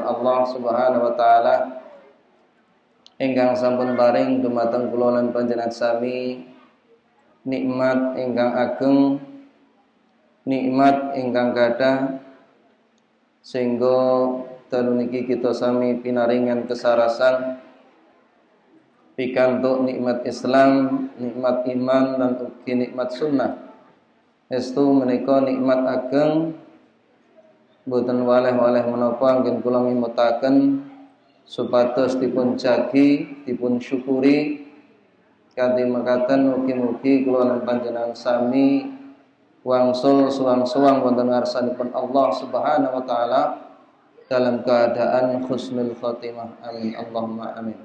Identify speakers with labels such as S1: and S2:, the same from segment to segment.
S1: Allah Subhanahu wa taala ingkang sampun paring dumateng kula lan panjenengan sami nikmat ingkang ageng, nikmat ingkang kathah sehingga dalu niki kita sami pinaringan kesarasan pikantuk nikmat Islam, nikmat iman lan ugi nikmat sunnah. Estu menika nikmat ageng boten waleh-waleh menapa anggen kula mimutaken supados dipun jagi, dipun syukuri kanthi mekaten mugi-mugi kula lan panjenengan sami wangsul suwang-suwang wonten ngarsanipun Allah Subhanahu wa taala dalam keadaan husnul khotimah. Amin Allahumma amin.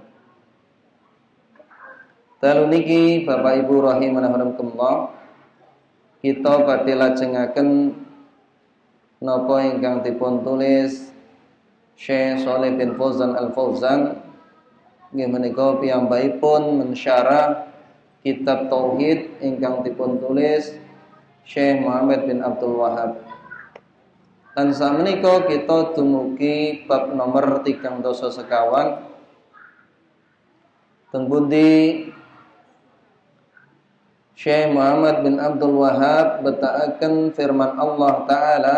S1: Dalu niki Bapak Ibu rahimana rahimakumullah, kita badhe lajengaken napa ingkang dipun tulis Syekh Shalih bin Fauzan Al-Fauzan nggih menika piyambakipun mensyarah kitab tauhid ingkang dipun tulis Syekh Muhammad bin Abdul Wahhab. Lan sakmenika kita dumugi bab nomor 3 sekawan teng pundi Syekh Muhammad bin Abdul Wahhab betaaken firman Allah Ta'ala,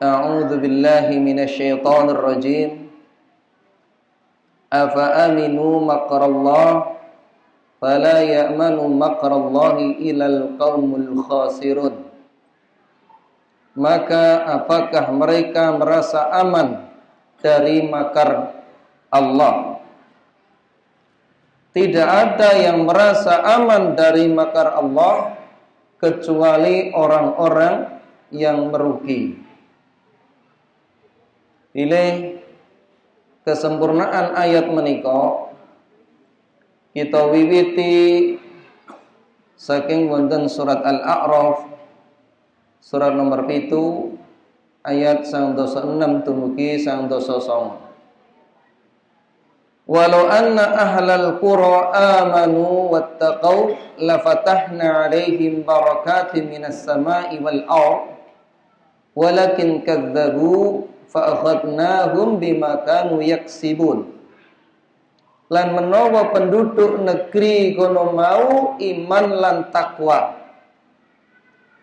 S1: A'udzu billahi minasyaitonir rajim. Afa aminu makrallah fala ya'manu makrallahi ilal qaumul khasirun. Maka apakah mereka merasa aman dari makar Allah? Tidak ada yang merasa aman dari makar Allah kecuali orang-orang yang merugi. Pilih kesempurnaan ayat menika kita wiwiti saking wonten surat Al-A'raf surat nomor 7 ayat 6 dumugi 9. Walau anna ahlal qura amanu wattaqau lafatahna 'alaihim barakatin minas sama'i wal ardh walakin kadzdzabu fa akhadnahum bima kanu yaksibun. Lan menawa penduduk negeri kono mau iman lan takwa,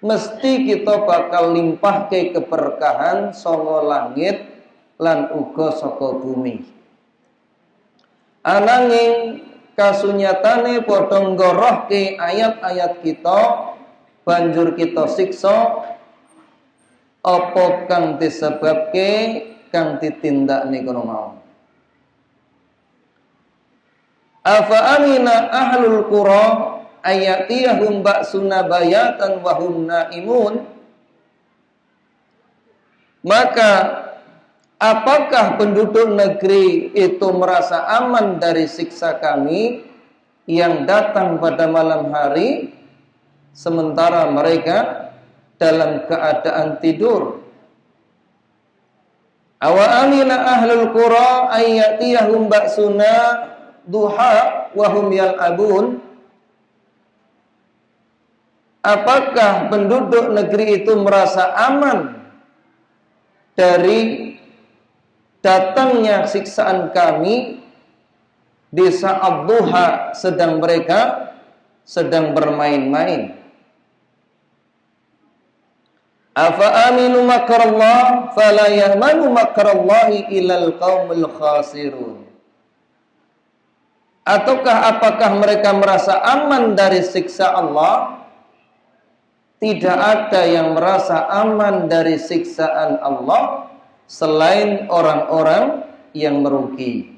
S1: mesti kita bakal limpahke keberkahan saka langit lan uga saka bumi. Ananging kasunyatane padha nggorohke ayat-ayat kita banjur kita siksa apa kang disebabke kang ditindakne kono mau. Afa amina ahlul qura ayatiyahum ba'suna bayatan wa hum naimun. Maka apakah penduduk negeri itu merasa aman dari siksa kami yang datang pada malam hari sementara mereka dalam keadaan tidur? Awa amina ahlul qura ayyatiyahum ba'suna duha wa hum yal'abun. Apakah penduduk negeri itu merasa aman dari datangnya siksaan kami di saat duha sedang mereka sedang bermain-main? Afa aminu makrallah fala ya'manu makrallahi ilal qaumul khasirun. Ataukah apakah mereka merasa aman dari siksa Allah? Tidak ada yang merasa aman dari siksaan Allah selain orang-orang yang merugi.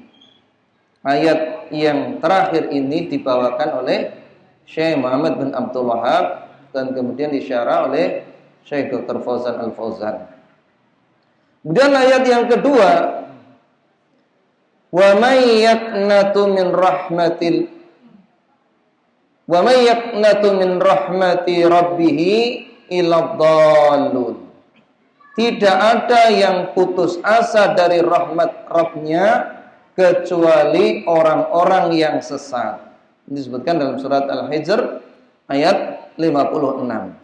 S1: Ayat yang terakhir ini dibawakan oleh Syekh Muhammad bin Abdul Wahhab dan kemudian disyarah oleh Syekh Dr. Fauzan Al-Fauzan. Kemudian ayat yang kedua, wa may yaqnatu min rahmati rabbih illa dhallun. Tidak ada yang putus asa dari rahmat Rabb-Nya kecuali orang-orang yang sesat. Ini disebutkan dalam surat Al-Hijr ayat 56.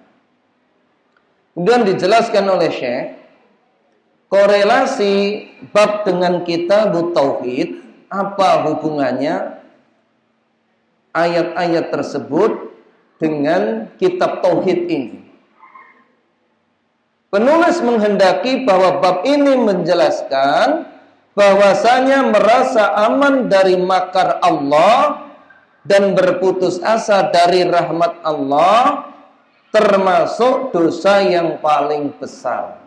S1: Kemudian dijelaskan oleh Syekh, korelasi bab dengan kitab tauhid, apa hubungannya ayat-ayat tersebut dengan kitab tauhid ini? Penulis menghendaki bahwa bab ini menjelaskan bahwasanya merasa aman dari makar Allah dan berputus asa dari rahmat Allah termasuk dosa yang paling besar.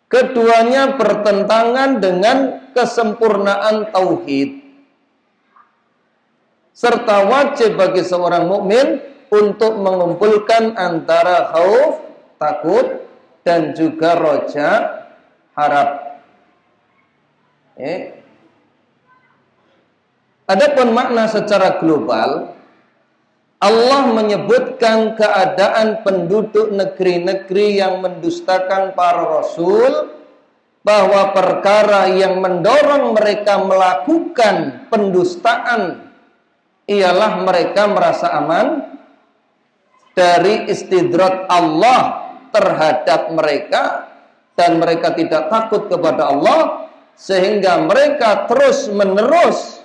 S1: Keduanya bertentangan dengan kesempurnaan tauhid, serta wajib bagi seorang mukmin untuk mengumpulkan antara khauf, takut, dan juga roja, harap. Adapun makna secara global, Allah menyebutkan keadaan penduduk negeri-negeri yang mendustakan para rasul, bahwa perkara yang mendorong mereka melakukan pendustaan ialah mereka merasa aman dari istidrat Allah terhadap mereka, dan mereka tidak takut kepada Allah, sehingga mereka terus-menerus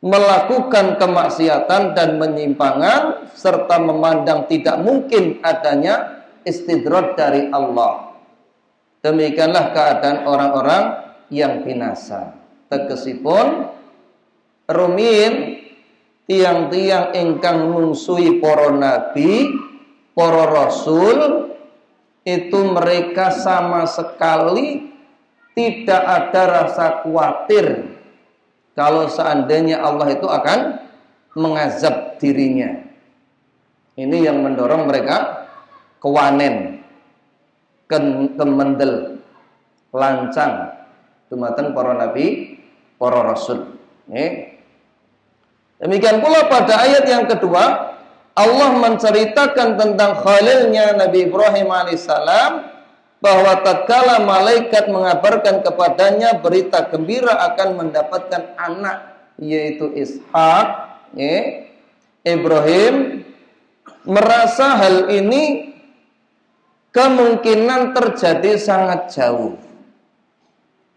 S1: melakukan kemaksiatan dan penyimpangan, serta memandang tidak mungkin adanya istidrat dari Allah. Demikianlah keadaan orang-orang yang binasa. Tegesipun rumiyin tiang-tiang ingkang mungsuhi para nabi, para rasul, itu mereka sama sekali tidak ada rasa khawatir kalau seandainya Allah itu akan mengazab dirinya. Ini yang mendorong mereka kewanen, kemendel, lancang dumateng para nabi, para rasul. Demikian pula pada ayat yang kedua, Allah menceritakan tentang khalilnya Nabi Ibrahim alaihissalam, bahwa tatkala malaikat mengabarkan kepadanya berita gembira akan mendapatkan anak, yaitu Ishak, Ibrahim merasa hal ini kemungkinan terjadi sangat jauh,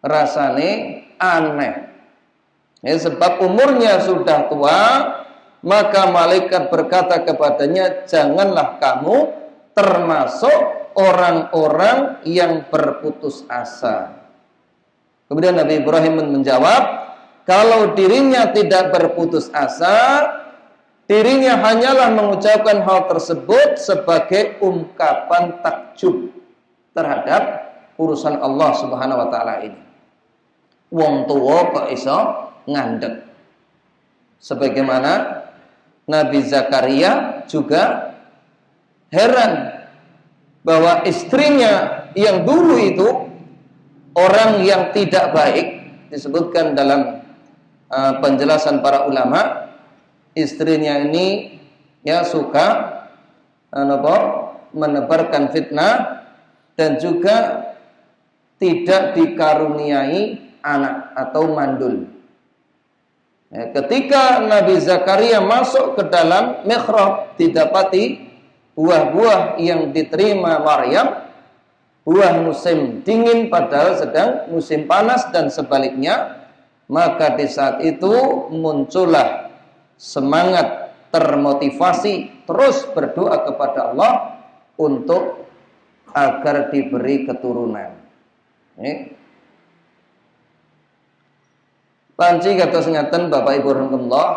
S1: rasane aneh. Sebab umurnya sudah tua, maka malaikat berkata kepadanya, janganlah kamu termasuk orang-orang yang berputus asa. Kemudian Nabi Ibrahim menjawab, kalau dirinya tidak berputus asa, dirinya hanyalah mengucapkan hal tersebut sebagai ungkapan takjub terhadap urusan Allah Subhanahu wa taala ini. Wong tuwa kok iso ngandek. Sebagaimana Nabi Zakaria juga heran bahwa istrinya yang dulu itu orang yang tidak baik, disebutkan dalam penjelasan para ulama, istrinya ini ya suka menebarkan fitnah dan juga tidak dikaruniai anak atau mandul. Ketika Nabi Zakaria masuk ke dalam mihrab, didapati buah-buah yang diterima Maryam, buah musim dingin padahal sedang musim panas dan sebaliknya, maka di saat itu muncullah semangat, termotivasi terus berdoa kepada Allah untuk agar diberi keturunan. Panci kata sengatan Bapak Ibu rahimahullah.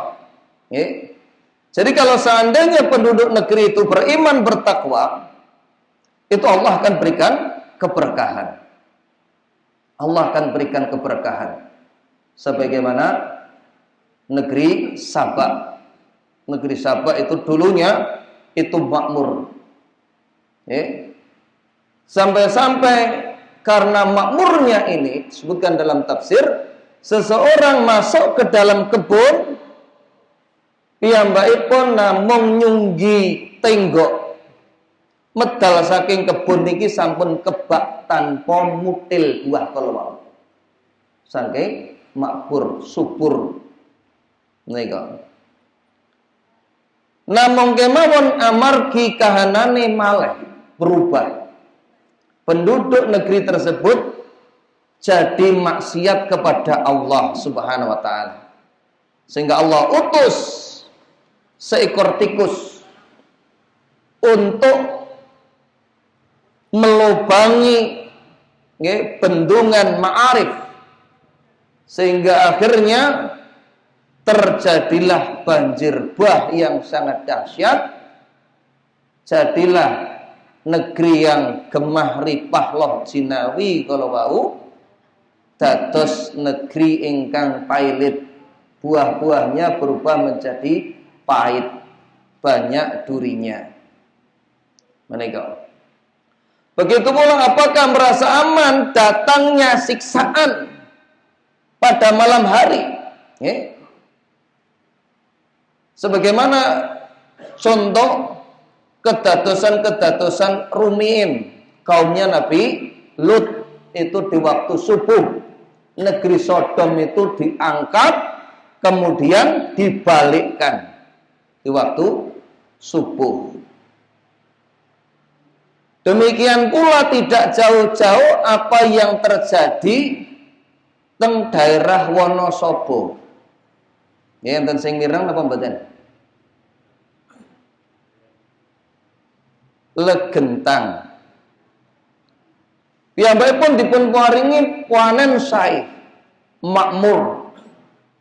S1: Jadi kalau seandainya penduduk negeri itu beriman bertakwa, itu Allah akan berikan keberkahan. Allah akan berikan keberkahan. Sebagaimana negeri Sabah. Negeri Sabah itu dulunya itu makmur. Sampai-sampai karena makmurnya ini, disebutkan dalam tafsir, seseorang masuk ke dalam kebun, piyambakipun namung nyunggi tenggok, medal saking kebun niki sampun kebak tanpa mutil buah kelawau. Saking makmur, subur nika. Namung kemawon amargi kahanane malih berubah. penduduk negeri tersebut jadi maksiat kepada Allah Subhanahu wa taala. Sehingga Allah utus seekor tikus untuk melubangi bendungan Ma'arif, sehingga akhirnya terjadilah banjir bah yang sangat dahsyat. Jadilah negeri yang gemah ripah loh jinawi kalau wau dados negeri ingkang pailit, buah-buahnya berubah menjadi pahit, banyak durinya. Menika. Begitu pula apakah merasa aman datangnya siksaan pada malam hari? Sebagaimana contoh kedatosan rumiin kaumnya Nabi Lut itu di waktu subuh, negeri Sodom itu diangkat kemudian dibalikkan di waktu subuh. Demikian pula tidak jauh-jauh apa yang terjadi teng daerah Wonosobo. Ya, enten sing mireng napa mboten? Legentang. Piyambakipun dipun paringi panen sae makmur.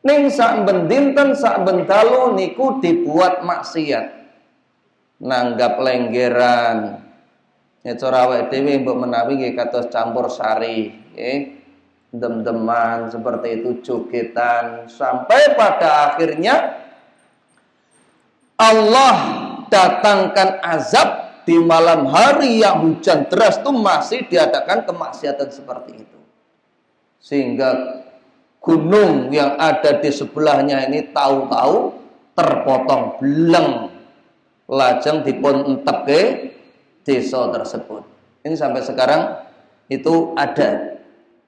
S1: Ning saben dinten saben dalu niku dibuat maksiat. Nanggap lenggeran. Ya cara awake dhewe mbok menawi nggih kados campur sari, nggih. Dem-deman seperti itu, jogetan, sampai pada akhirnya Allah datangkan azab di malam hari yang hujan deras itu masih diadakan kemaksiatan seperti itu, sehingga gunung yang ada di sebelahnya ini tahu-tahu terpotong beleng, lajeng dipun entep ke desa tersebut. Ini sampai sekarang itu ada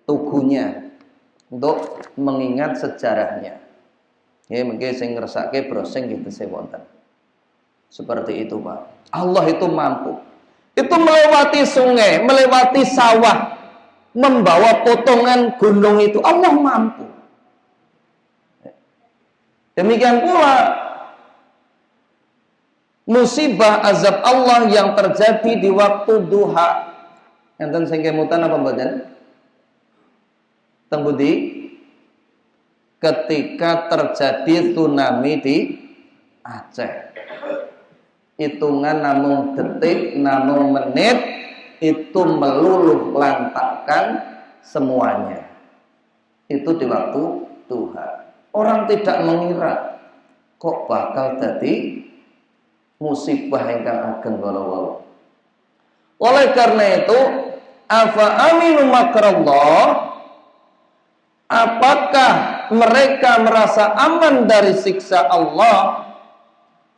S1: tugunya untuk mengingat sejarahnya. Ya mungkin sing ngersake brosing gitu sewonten. Seperti itu, Pak. Allah itu mampu. Itu melewati sungai, melewati sawah, membawa potongan gunung itu Allah mampu. Demikian pula musibah azab Allah yang terjadi di waktu duha. Enten sing kemutan apa mboten? Teng pundi? Ketika terjadi tsunami di Aceh. Hitungan namung detik, namung menit itu meluluh lantakkan semuanya. Itu di waktu duha. Orang tidak mengira kok bakal jadi musibah ingkang ageng kala wau. Oleh karena itu, afa aminu makrallah, apakah mereka merasa aman dari siksa Allah?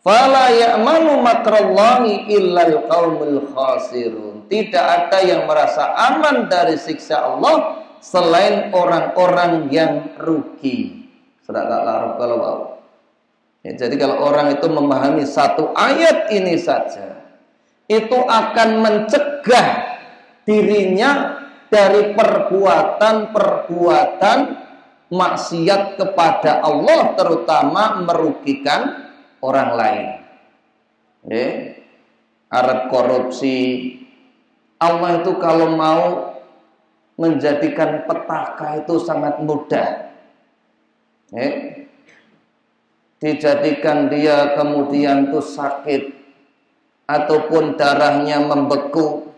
S1: Fala ya'manu makrallahi illal qaumul khasirun. Tidak ada yang merasa aman dari siksa Allah selain orang-orang yang rugi. Surat Al-A'raf kalau mau. Ya, jadi kalau orang itu memahami satu ayat ini saja, itu akan mencegah dirinya dari perbuatan-perbuatan maksiat kepada Allah, terutama merugikan orang lain. Arep korupsi, Allah itu kalau mau menjadikan petaka itu sangat mudah. Dijadikan dia kemudian tuh sakit ataupun darahnya membeku,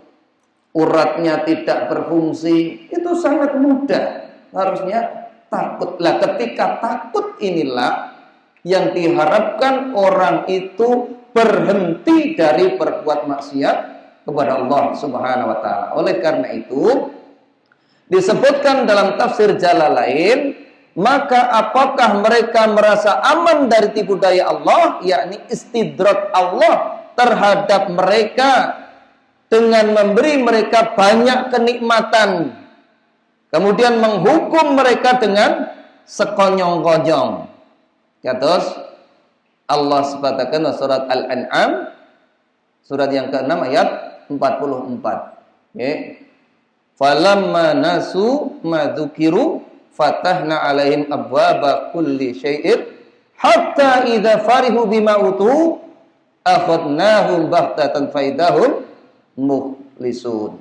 S1: uratnya tidak berfungsi, itu sangat mudah. Harusnya takutlah. Ketika takut inilah yang diharapkan orang itu berhenti dari berbuat maksiat kepada Allah Subhanahu wa taala. Oleh karena itu disebutkan dalam tafsir Jalalain, maka apakah mereka merasa aman dari tipu daya Allah, yakni istidrak Allah terhadap mereka dengan memberi mereka banyak kenikmatan, kemudian menghukum mereka dengan sekonyong-konyong. Kados Allah sebatakan surat Al-An'am surat yang ke-6 ayat 44. Falamma nasu ma dzukiru fatahna 'alaihim abwaba kulli syai'in hatta idza farihu bima utu akhadnahum baghtatan faidahum mukhlisun.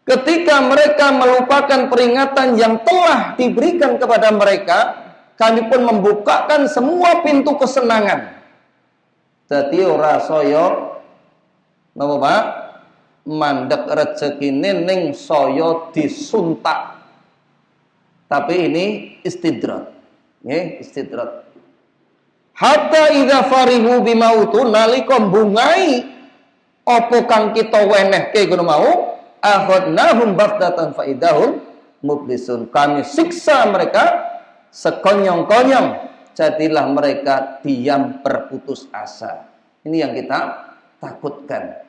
S1: Ketika mereka melupakan peringatan yang telah diberikan kepada mereka, kami pun membukakan semua pintu kesenangan. Dadi ora saya napa Pak? Mandek rezekine ning saya disuntak. Tapi ini istidrat. Nggih, istidrat. Hatta idza farihu bima utu nalika bungai apa kang kita wenehke ngono mau, akhadnahum baghtatan faidahum mublisun. Kami siksa mereka sekonyong-konyong, jadilah mereka diam berputus asa. Ini yang kita takutkan.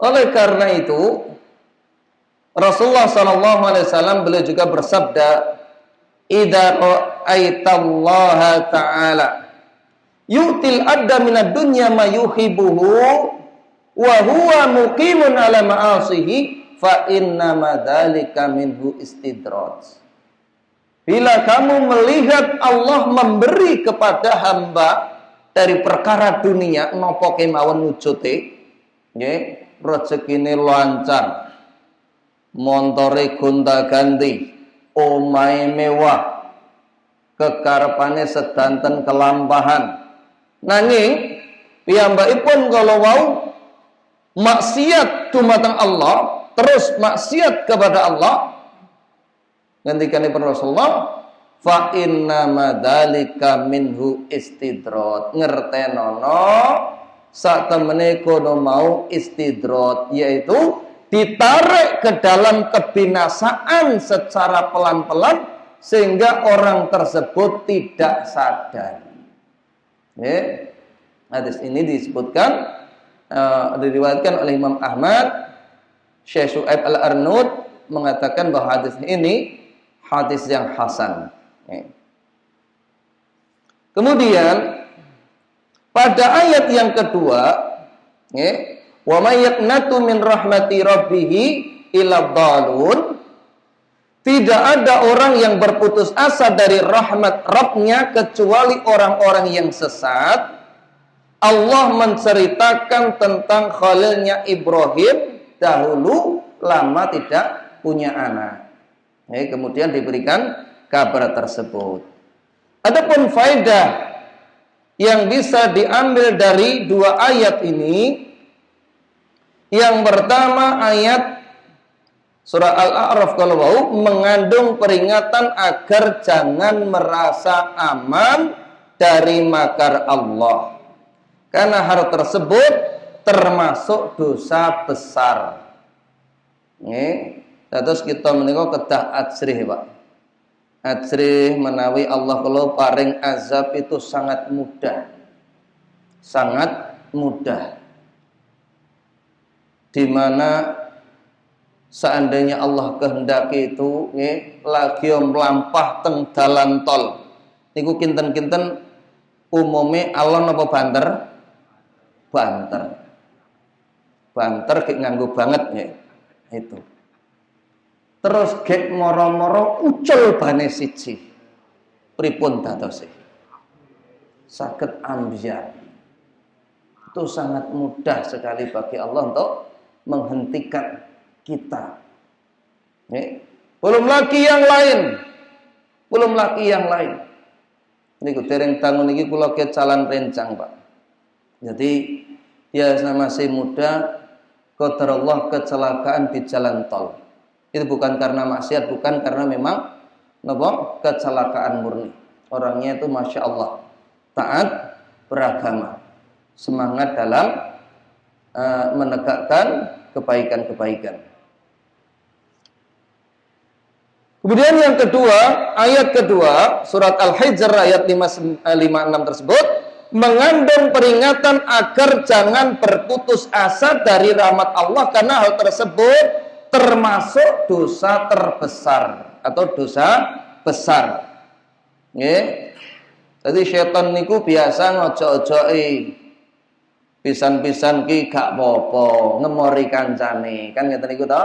S1: Oleh karena itu Rasulullah SAW beliau juga bersabda, idza ra'aitallaha ta'ala yu'til adda minad dunya ma yuhibbuhu wa huwa muqimun ala ma'asihi fa inna ma dzalika minhu istidraj. Bila kamu melihat Allah memberi kepada hamba dari perkara dunia napa kemawon wujute, nggih, rezekine lancar, montore gonta-ganti, omahe mewah, kekarepane sedanten kelampahan. Nanging piyambakipun kala wau maksiat dumateng Allah, terus maksiat kepada Allah, ngendikanipun Rasulullah, fa inna madzalika minhu istidrat. Ngertenono sak temene kono mau istidrat, yaitu ditarik ke dalam kebinasaan secara pelan-pelan sehingga orang tersebut tidak sadar. Hadis ini disebutkan diriwayatkan oleh Imam Ahmad. Syekh Syu'aib Al-Arnud mengatakan bahwa hadis ini hadis yang hasan. Kemudian pada ayat yang kedua, wa may yaqnatu min rahmati rabbih illa dhalun, tidak ada orang yang berputus asa dari rahmat Rabbnya kecuali orang-orang yang sesat. Allah menceritakan tentang Khalilnya Ibrahim dahulu lama tidak punya anak. Kemudian diberikan kabar tersebut. Adapun faedah yang bisa diambil dari dua ayat ini, yang pertama ayat surah Al-A'raf kalau mau mengandung peringatan agar jangan merasa aman dari makar Allah. Karena hal tersebut termasuk dosa besar. Terus kita menika kedah ajrih, Pak. Ajrih menawi Allah kalau paring azab itu sangat mudah. Sangat mudah. Di mana seandainya Allah kehendaki itu lagi melampah teng dalan tol. Niku kinten-kinten umume alon apa banter? Banter. Banter gek nganggo banget itu. Terus gek moro-moro ucul bane siji. Pripun dadose? Saged ambyar. Itu sangat mudah sekali bagi Allah untuk menghentikan kita. Belum lagi yang lain. Belum lagi yang lain. Niku dereng tangun iki kula ke jalan rencang, Pak. Jadi dia masih muda, qadarullah kecelakaan di jalan tol. Itu bukan karena maksiat, bukan karena memang kecelakaan murni. Orangnya itu Masya Allah taat beragama, semangat dalam menegakkan kebaikan-kebaikan. Kemudian yang kedua, ayat kedua surat Al-Hijr ayat 56 tersebut mengandung peringatan agar jangan berputus asa dari rahmat Allah, karena hal tersebut termasuk dosa terbesar atau dosa besar. Jadi syaitan niku biasa ngojo-ojoki Pisan-pisan ki gak apa-apa, ngemori kancane. Kan ngeten niku to.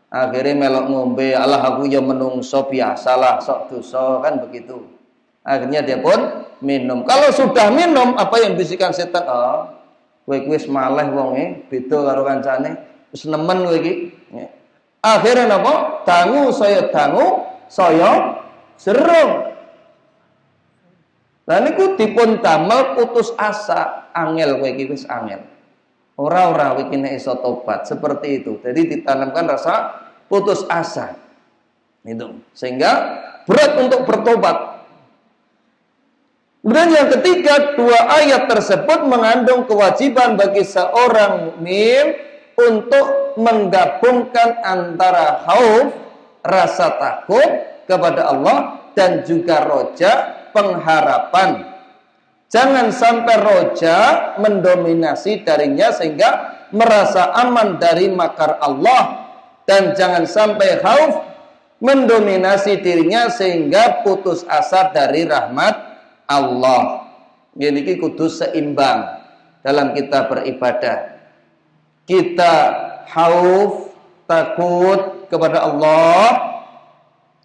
S1: Akhirnya melok ngombe, alah aku ya menungso biasalah, sok dosa, kan begitu. Akhirnya dia pun minum. Kalau sudah minum, apa yang bisikan setan? Oh, kowe wis maleh wonge, beda karo kancane. Wis nemen kowe iki. Akhirnya napa? Dangu, saya serung. Lah niku dipun damel putus asa, angel kowe iki wis angel. Ora iki nek iso tobat, seperti itu. Jadi ditanamkan rasa putus asa. Itu. Sehingga berat untuk bertobat. Kemudian yang ketiga, dua ayat tersebut mengandung kewajiban bagi seorang mukmin untuk menggabungkan antara khauf, rasa takut kepada Allah, dan juga roja, pengharapan. Jangan sampai roja mendominasi darinya sehingga merasa aman dari makar Allah, dan jangan sampai khauf mendominasi dirinya sehingga putus asa dari rahmat Allah. Ini kudu seimbang dalam kita beribadah. Kita khauf, takut kepada Allah,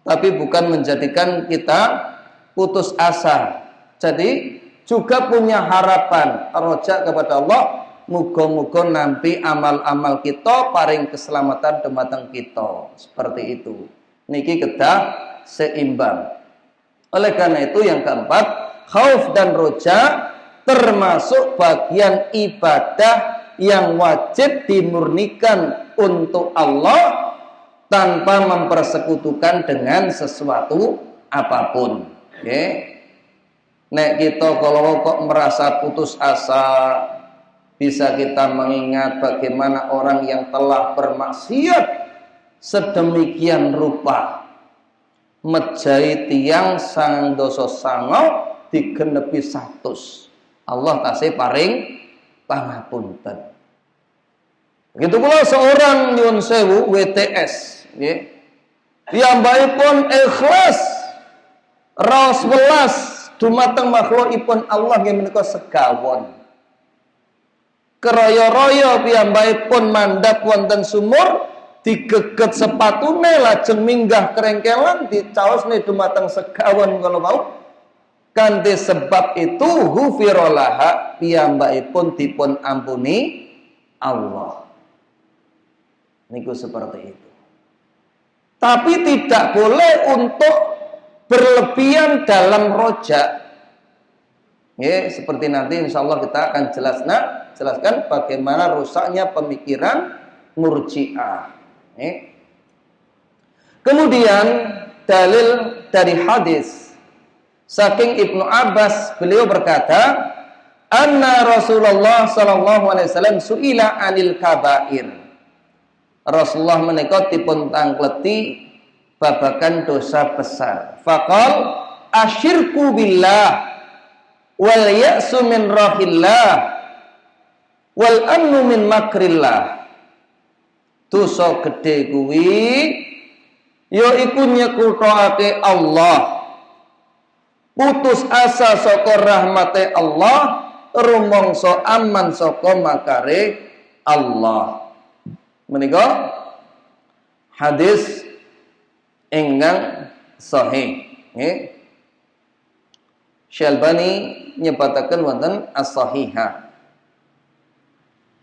S1: tapi bukan menjadikan kita putus asa. Jadi juga punya harapan, roja kepada Allah, muga-muga nampi amal-amal kita paring keselamatan dumateng kita. Seperti itu. Niki kedah seimbang. Oleh karena itu yang keempat, khauf dan roja termasuk bagian ibadah yang wajib dimurnikan untuk Allah tanpa mempersekutukan dengan sesuatu apapun. Okay. Nek kita kalau kok merasa putus asa, bisa kita mengingat bagaimana orang yang telah bermaksiat sedemikian rupa, mejahi tiang sang dosa sango digenepi 100. Allah tasih paring pangapunten. Begitu pula seorang nyuwun sewu WTS, nggih. Piyambakipun ikhlas raos welas dumateng makhlukipun Allah nggih menika segawon. Keraya-raya piyambakipun mandhap wonten sumur, digeget sepatune lajeng minggah kerengkelan dicaosne dumateng segawon kala mau. Kanthi sebab itu hufirolaha piyambakipun dipun ampuni Allah. Niku seperti itu. Tapi tidak boleh untuk berlebihan dalam roja. Ya, seperti nanti insya Allah kita akan jelaskan bagaimana rusaknya pemikiran Murji'ah. Ya. Kemudian dalil dari hadis saking Ibnu Abbas, beliau berkata, anna Rasulullah sallallahu alaihi wasallam suila anil kabair. Rasulullah menika dipun tangkleti babakan dosa besar. Faqal asyirku billah wal ya'su min rahillah wal amnu min makrillah. Dosa gedhe kuwi yaiku nyekutake Allah, putus asa saka rahmate Allah, rumangsa aman saka makare Allah. Menika hadis ingkang sahih. Nggih. Syalbani nyebataken wonten as-sahihah.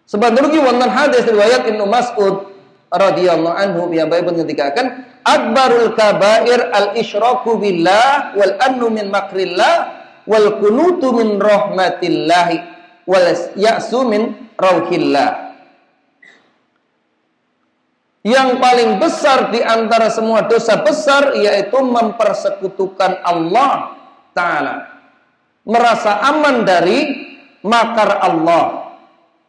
S1: Sebantuki wonten hadis riwayat Ibnu Mas'ud radhiyallahu anhu piyambakipun ngendikaken akbarul kabair al-isyraku billah wal annu min makrillah wal kunutu min rahmatillah wal ya'su min rauhillah. Yang paling besar di antara semua dosa besar yaitu mempersekutukan Allah Ta'ala, merasa aman dari makar Allah,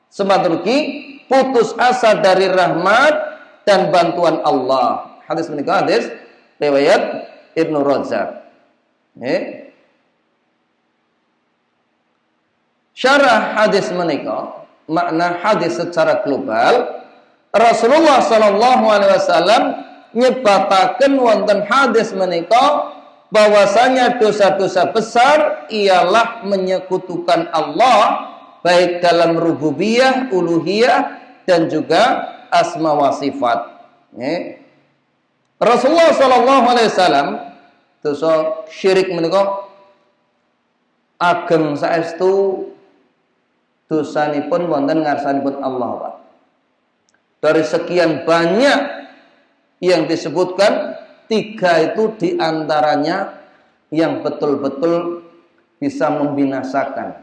S1: sebaturki putus asa dari rahmat dan bantuan Allah. Hadis menika hadis riwayat Ibnu Rajab. Syarah hadis menika, makna hadis secara global. Rasulullah sallallahu alaihi wasallam nyebataken wonten hadis menika bahwasanya dosa-dosa besar ialah menyekutukan Allah baik dalam rububiyah, uluhiyah dan juga asma wa sifat. Rasulullah sallallahu alaihi wasallam dosa syirik menika ageng saestu dosanipun wonten ngarsanipun Allah, Pak. Dari sekian banyak yang disebutkan, 3 itu diantaranya yang betul-betul bisa membinasakan.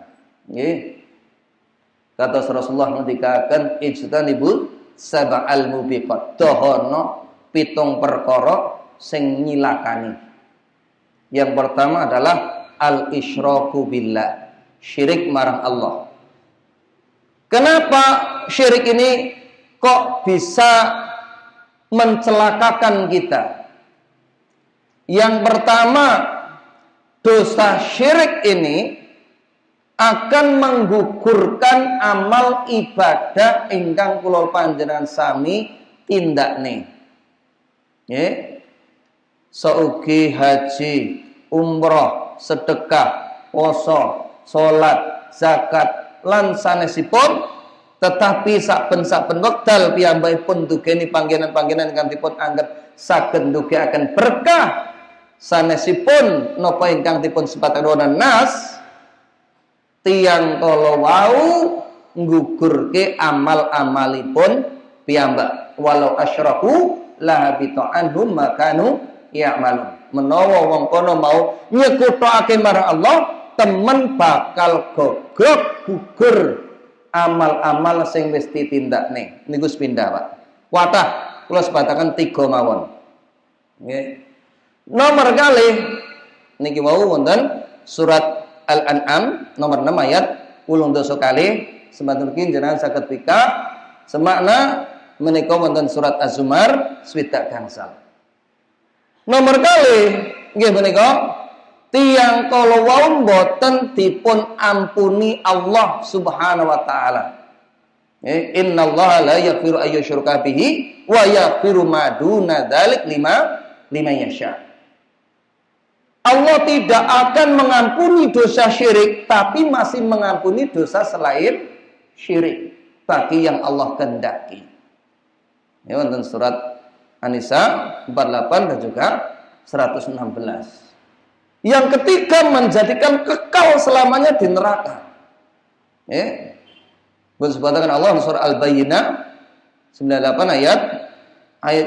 S1: Kata Rasulullah ngendikaken ijtanibul sab'al mubiqat. Dohono 7 perkara sing nyilakani. Yang pertama adalah al-isyraku billah, syirik marang Allah. Kenapa syirik ini kok bisa mencelakakan kita? Yang pertama, dosa syirik ini akan menggugurkan amal ibadah ingkang kula panjenengan sami tindakne. Nggih. Saugi haji, umroh, sedekah, poso, salat, zakat lan sanesipun, tetapi saben-saben wekdal piyambakipun dugeni panggenan-panggenan ingkang dipun anggep saged ndugiaken berkah sanesipun napa ingkang dipun sebataken nas, tiyang kala wau nggugurke amal-amalipun piyambak. Walau asyraku la habita anhum makanu ya'malun. Menawa wong kono mau nyekutake marang Allah, temen bakal gogok gugur amal-amal sing wis ditindakne. Niku sepindah, Pak. Watah kula sebataken 3 mawon. Nggih. Nomor kalih niki wau wonten surat Al-An'am nomor 6 ayat 10 kalih semanten mungkin jenengan saged pika semakna menika wonten surat Az-Zumar 60 gangsal. Nomor kalih nggih menika tiyang kala wau boten dipun ampuni Allah Subhanahu wa taala. Innallaha la yaghfiru ayyusyraka bihi wa yaghfiru ma duna dzalik liman yasha. Allah tidak akan mengampuni dosa syirik, tapi masih mengampuni dosa selain syirik bagi yang Allah kehendaki. Ini wonten surat An-Nisa 48 dan juga 116. Yang ketiga, menjadikan kekal selamanya di neraka. Disebutkan Allah surah Al-Bayyinah 98 ayat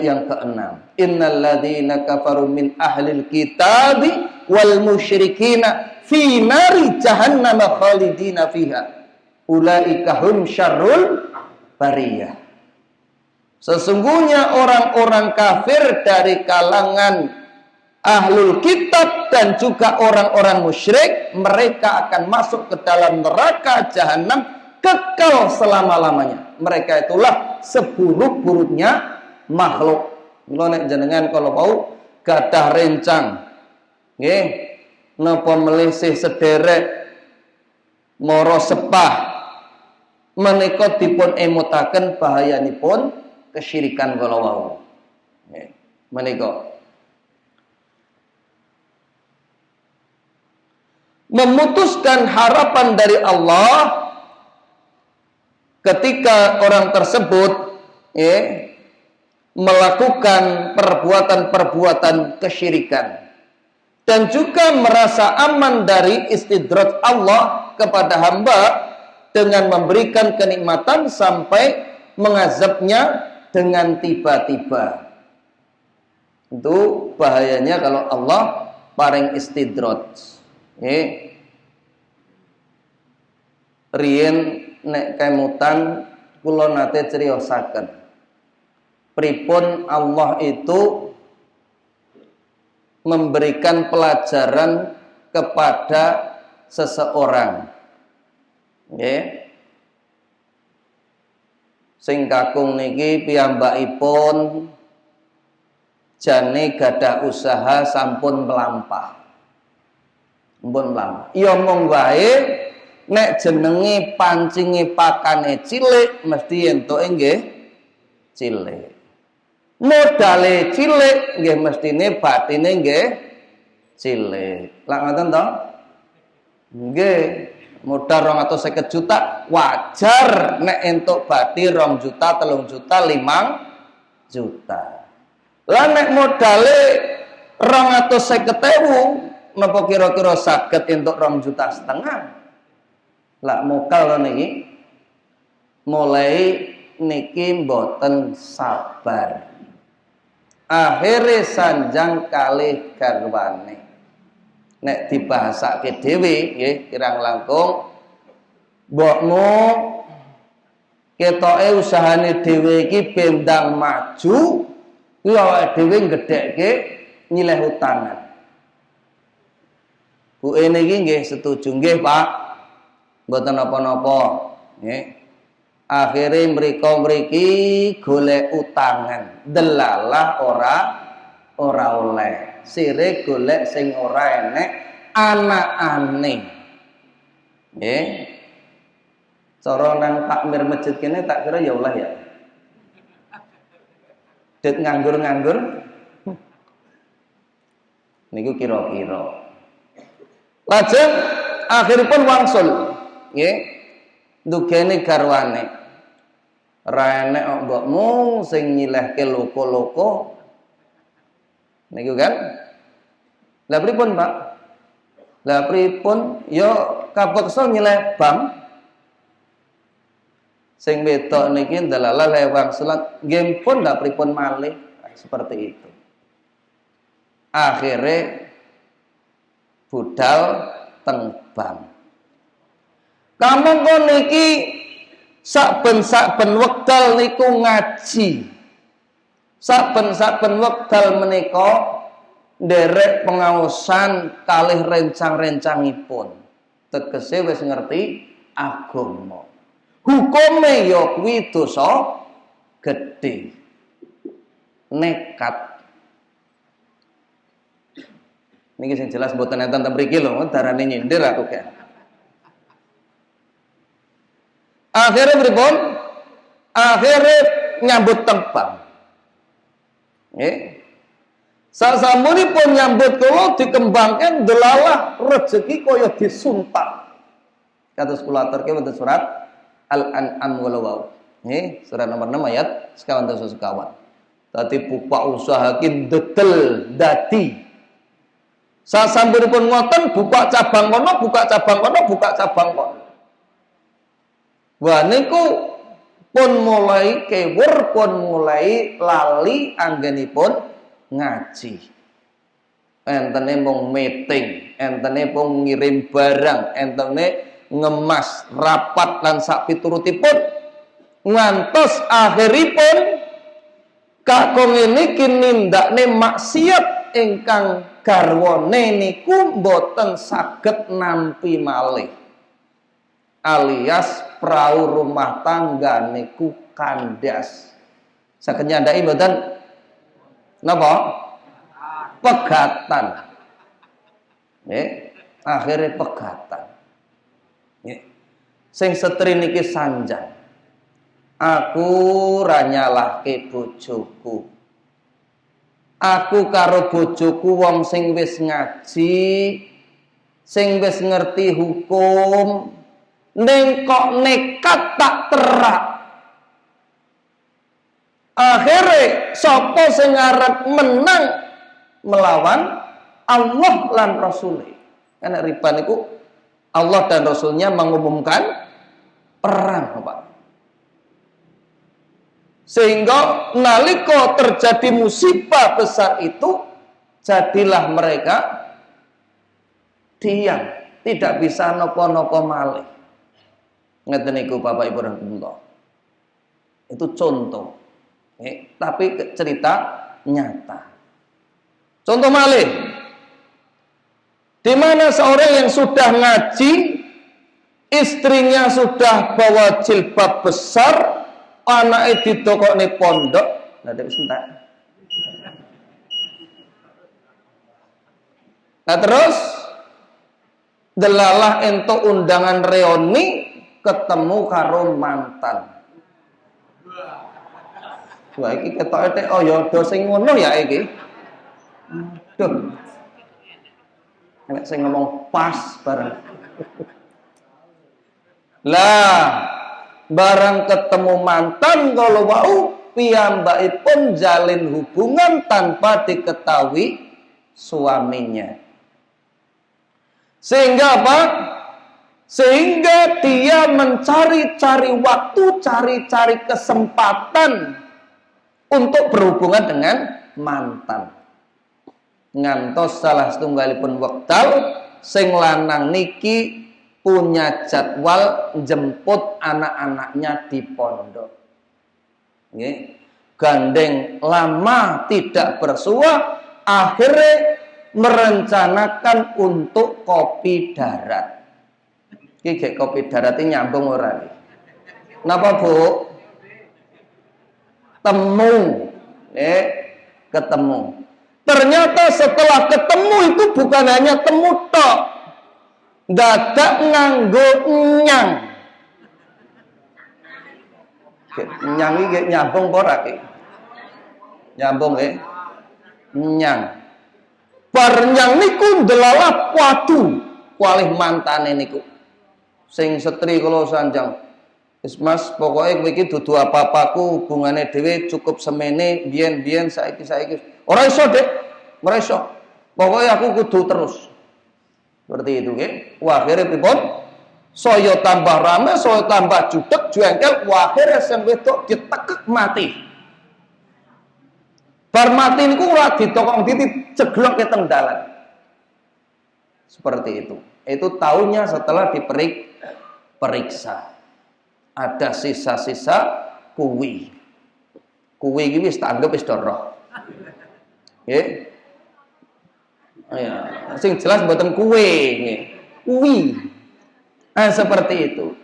S1: yang ke-6. Innal ladzina kafaru min ahlil kitabi wal musyrikina fi nari jahannam khalidina fiha. Ulaika hum syarrul bariyah. Sesungguhnya orang-orang kafir dari kalangan ahlul kitab dan juga orang-orang musyrik, mereka akan masuk ke dalam neraka jahanam kekal selama-lamanya. Mereka itulah seburuk-buruknya makhluk. Mula nek jenengan kalau mau gadah rencang nggih napa melesih sederek mara sepah menika dipun emutaken bahayanipun kesyirikan kala wau. Nggih menika memutuskan harapan dari Allah ketika orang tersebut melakukan perbuatan-perbuatan kesyirikan dan juga merasa aman dari istidraj Allah kepada hamba dengan memberikan kenikmatan sampai mengazabnya dengan tiba-tiba. Itu bahayanya kalau Allah paring istidraj. Riyen nek kemutan kula nate criosaken pripun Allah itu memberikan pelajaran kepada seseorang sing kakung niki piyambakipun jane gadah usaha sampun melampah. Ya mong wae nek jenenge pancinge pakane cilik mesti entuke nggih cilik. Modale cilik nggih mestine batine nggih cilik. Lak ngoten to? Nggih. modal 250 juta wajar nek entuk bati 2 juta, 3 juta, 5 juta. Lah nek modale 250.000 napa kira-kira saged entuk 2,5 juta? Lah mokal niki mulai niki mboten sabar. Akhire sanjang kalih garwane. Nek dibahasake dhewe nggih kirang langkung mbokmu ketoke usahane dhewe iki bendang maju kuwi awake dhewe gedhekke nyileh utangan. Bu niki nggih setuju nggih Pak. Mboten napa-napa nggih. Akhire mriki golek utangan, delalah ora oleh. Sire golek sing ora enek anakane. Nggih. Cara nang takmir masjid kene tak kira ya oleh ya. Det nganggur-nganggur. Niku kira-kira. Lajeng akhiripun wangsul, nggih. Ndugene garwane. Ra enek mbokmu sing nyilehke loko-loko. Niku kan? Lah pripun, Pak? Lah pripun? Ya kapeksa nyileh bam. Sing wedok niki ndalalah lewang salat, nggih pun lah pripun malih. Seperti itu. Akhire budal teng bam. Kamu kok niki saben-saben wekdal niku ngaji. Saben-saben wekdal menika nderek pengaosan kalih rencang-rencangipun. Tegese wis ngerti agama. Hukume ya kuwi dosa gedhe. Nekat. Niki sing jelas mboten enten ten mriki lho, darane nyindir aku kan. Akhirnya pripun? Akhirnya nyambut tembang. Nggih. Sasampunipun nyambut kula dikembangkan delalah rezeki kaya disuntak. Kados kula aturke wonten surat Al-An'am wal Waw. Nggih, surat nomor 6 ayat 51. Dadi buka usaha ki dedel dadi. Sasampunipun ngoten buka cabang kono, buka cabang kono, buka cabang kono. Wah niku pun mulai kewur, pun mulai lali anggenipun ngaji. Entene mung meeting, entene mung ngirim barang, entene ngemas rapat lan sak piturutipun ngantos akhiripun kakung niki nindakne maksiat ingkang garwane niku mboten saged nampi malih. Alias prau rumah tangga niku kandas. Saged nyandai mboten napa? Pegatan. Nggih, akhire pegatan. Nggih. Sing setri niki sanjang. Aku ra nyalahke bojoku. Aku karo bojoku wong sing wis ngaji, sing wis ngerti hukum. Ning kok nekat tak terak. Akhire sapa sing arep menang melawan Allah lan Rasul. Karena riba niku Allah dan Rasulnya mengumumkan perang, Pak. Sehingga nalika terjadi musibah besar itu jadilah mereka diam, tidak bisa nopo-nopo malih. Ngeten niku Bapak Ibu rahimahullah. Itu contoh. Tapi cerita nyata. Contoh malih. Di mana seorang yang sudah ngaji, istrinya sudah bawa jilbab besar, anaknya didokokne pondok, nah wis entek. Nah terus delalah entuk undangan reuni ketemu karo mantan. Wah iki ketoke tek ya do sing ngono ya iki. Duh. Nek sing ngomong pas bareng. Lah, barang ketemu mantan kalau mau piyambakipun jalin hubungan tanpa diketahui suaminya. Sehingga apa? Sehingga dia mencari-cari waktu, cari-cari kesempatan untuk berhubungan dengan mantan. Ngantos salah setunggalipun wekdal sing lanang niki punya jadwal jemput anak-anaknya di pondok. Nggih. Gandeng lama tidak bersua, akhirnya merencanakan untuk kopi darat. Iki kopi darat ini nyambung ora iki? Napa, Bu? Ketemu. Ternyata setelah ketemu itu bukan hanya temu tok. Dadak nganggo nyang. Nyang iki nyambung ora iki? Nyambung nggih. Nyang. Bar nyang niku ndelalap waduh, kalih mantane niku. Sing setri kula sanjang. Wis Mas, pokoke kowe iki dudu apa-apaku, hubungane dhewe cukup semene, biyen-biyen saiki. Ora iso, Dek. Ora iso. Pokoke aku kudu terus. Seperti itu nggih. Wah, akhire pripun? Saya tambah rame, saya tambah judeg, jengkel, akhire sing wedok ditekek mati. Bar mati niku ora ditokong diceglok ke teng dalan. Seperti itu. Itu tahunya setelah diperiksa. Ada sisa-sisa kuwi. Kuwi iki wis tak anggap wis roh. Nggih. Ya, sing jelas mboten kuwe nggih. Kuwi. Seperti itu.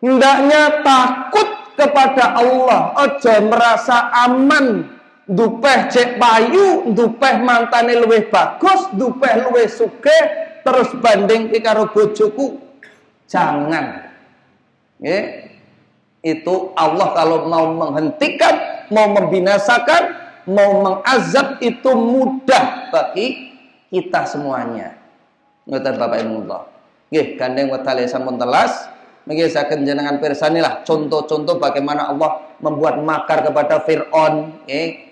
S1: Hendaknya takut kepada Allah, aja merasa aman. Dupeh cek payu, dupeh mantane luwih bagus, dupeh luwih sugih, terus banding karo bojoku. Jangan. Itu Allah kalau mau menghentikan, mau membinasakan, mau mengazab itu mudah bagi kita semuanya. Ngoten Bapak Ibu Allah. Nggih, gandeng wetale sampun telas. Nggih saken jenengan pirsanilah contoh-contoh bagaimana Allah membuat makar kepada Fir'aun,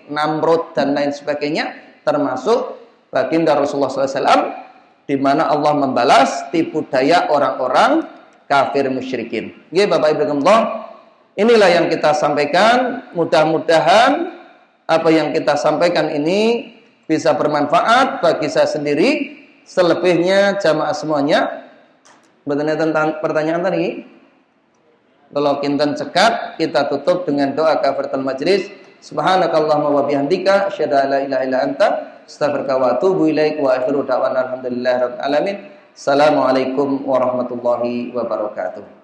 S1: Namrud dan lain sebagainya, termasuk baginda Rasulullah SAW, di mana Allah membalas tipu daya orang-orang kafir musyrikin. Nggih Bapak Ibu Allah, inilah yang kita sampaikan. Mudah-mudahan apa yang kita sampaikan ini bisa bermanfaat bagi saya sendiri. Selebihnya jamaah semuanya. Bertanya tentang pertanyaan tadi. Kalau kinten cekat, kita tutup dengan doa kafaratul majlis. Subhanakallahumma wa bihamdika asyhadu an la ilaha illa anta astaghfiruka wa atubu ilaik wa akhiru da'wana alhamdulillahirabbil alamin. Assalamualaikum warahmatullahi wabarakatuh.